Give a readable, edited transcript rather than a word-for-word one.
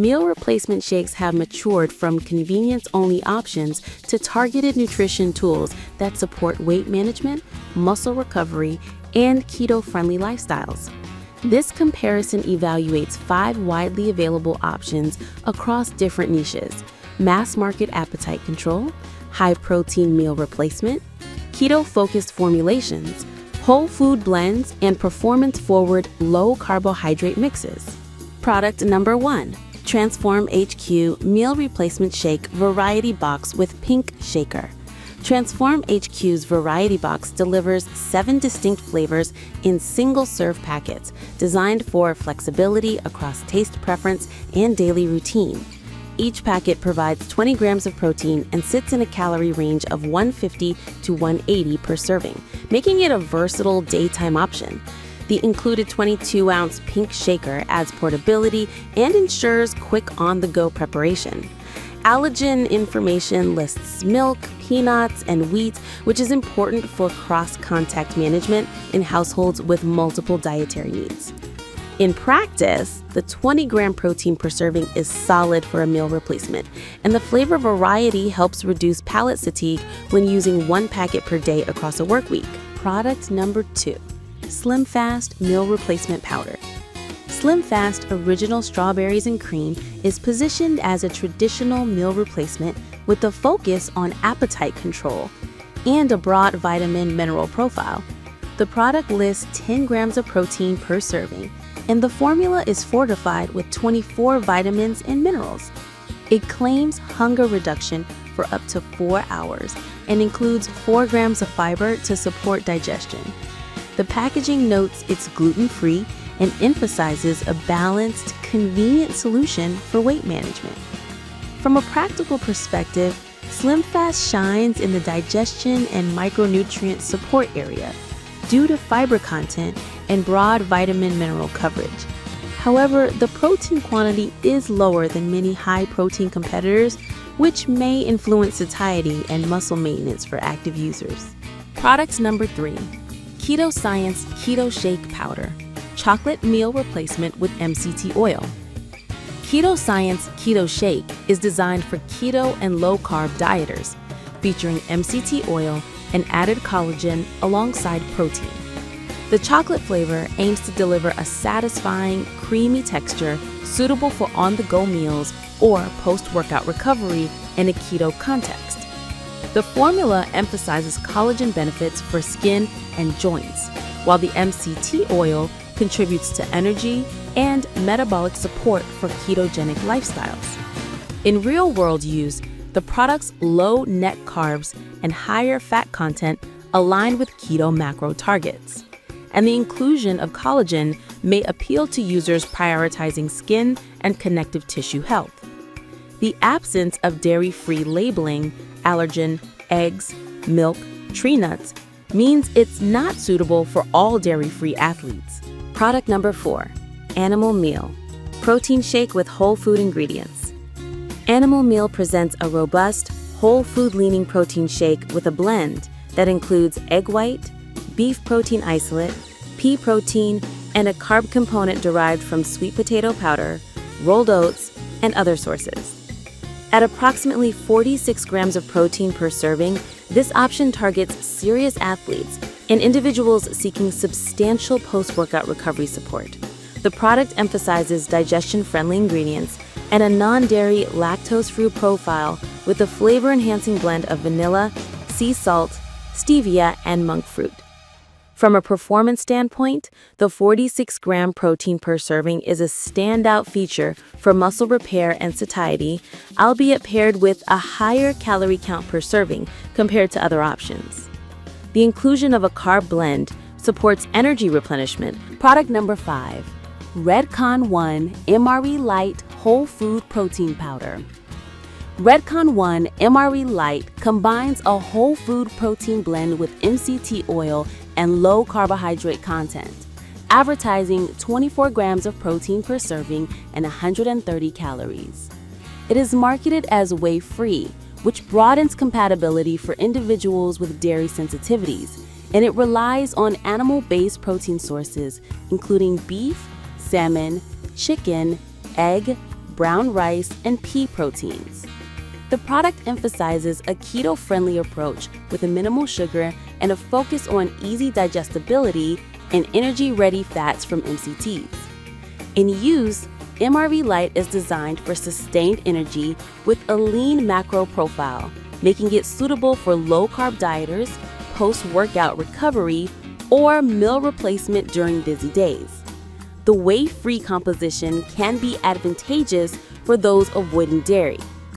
meal replacement shakes have matured from convenience-only options to targeted nutrition tools that support weight management, muscle recovery, and keto-friendly lifestyles. This comparison evaluates 5 widely available options across different niches: mass-market appetite control, high-protein meal replacement, keto-focused formulations, whole food blends, and performance-forward low-carbohydrate mixes. Product number 1. Transform HQ Meal Replacement Shake Variety Box with Pink Shaker. Transform HQ's Variety Box delivers 7 distinct flavors in single-serve packets, designed for flexibility across taste preference and daily routine. Each packet provides 20 grams of protein and sits in a calorie range of 150 to 180 per serving, making it a versatile daytime option. The included 22-ounce Pink Shaker adds portability and ensures quick on-the-go preparation. Allergen information lists milk, peanuts, and wheat, which is important for cross-contact management in households with multiple dietary needs. In practice, the 20-gram protein per serving is solid for a meal replacement, and the flavor variety helps reduce palate fatigue when using 1 packet per day across a work week. Product number 2. SlimFast Meal Replacement Powder. SlimFast Original Strawberries and Cream is positioned as a traditional meal replacement with a focus on appetite control and a broad vitamin-mineral profile. The product lists 10 grams of protein per serving, and the formula is fortified with 24 vitamins and minerals. It claims hunger reduction for up to 4 hours and includes 4 grams of fiber to support digestion. The packaging notes it's gluten-free and emphasizes a balanced, convenient solution for weight management. From a practical perspective, SlimFast shines in the digestion and micronutrient support area due to fiber content and broad vitamin-mineral coverage. However, the protein quantity is lower than many high-protein competitors, which may influence satiety and muscle maintenance for active users. Product number 3. Keto Science Keto Shake Powder. Chocolate meal replacement with MCT oil. Keto Science Keto Shake is designed for keto and low-carb dieters, featuring MCT oil and added collagen alongside protein. The chocolate flavor aims to deliver a satisfying, creamy texture suitable for on-the-go meals or post-workout recovery in a keto context. The formula emphasizes collagen benefits for skin and joints, while the MCT oil contributes to energy and metabolic support for ketogenic lifestyles. In real-world use, the product's low net carbs and higher fat content align with keto macro targets, and the inclusion of collagen may appeal to users prioritizing skin and connective tissue health. The absence of dairy-free labeling, allergen, eggs, milk, tree nuts means it's not suitable for all dairy-free athletes. Product number 4. Animal Meal. Protein shake with whole food ingredients. Animal Meal presents a robust, whole food-leaning protein shake with a blend that includes egg white, beef protein isolate, pea protein, and a carb component derived from sweet potato powder, rolled oats, and other sources. At approximately 46 grams of protein per serving, this option targets serious athletes and individuals seeking substantial post-workout recovery support. The product emphasizes digestion-friendly ingredients and a non-dairy, lactose-free profile with a flavor-enhancing blend of vanilla, sea salt, stevia, and monk fruit. From a performance standpoint, the 46-gram protein per serving is a standout feature for muscle repair and satiety, albeit paired with a higher calorie count per serving compared to other options. The inclusion of a carb blend supports energy replenishment. Product number 5. Redcon 1 MRE Light Whole Food Protein Powder. Redcon 1 MRE Light combines a whole food protein blend with MCT oil and low carbohydrate content, advertising 24 grams of protein per serving and 130 calories. It is marketed as whey-free, which broadens compatibility for individuals with dairy sensitivities, and it relies on animal-based protein sources, including beef, salmon, chicken, egg, brown rice, and pea proteins. The product emphasizes a keto-friendly approach with a minimal sugar and a focus on easy digestibility and energy-ready fats from MCTs. In use, MRV Lite is designed for sustained energy with a lean macro profile, making it suitable for low-carb dieters, post-workout recovery, or meal replacement during busy days. The whey-free composition can be advantageous for those avoiding dairy,